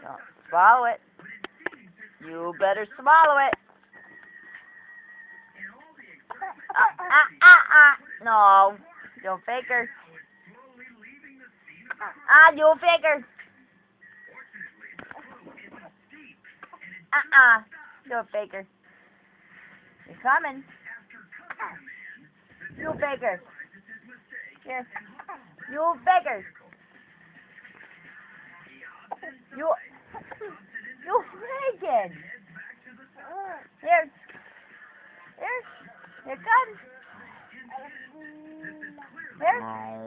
Don't swallow it. You better swallow it. No, you faker. You faker. You faker. You're coming. You faker. Here. You faker. You faking. Here. Here. Here it comes. Here.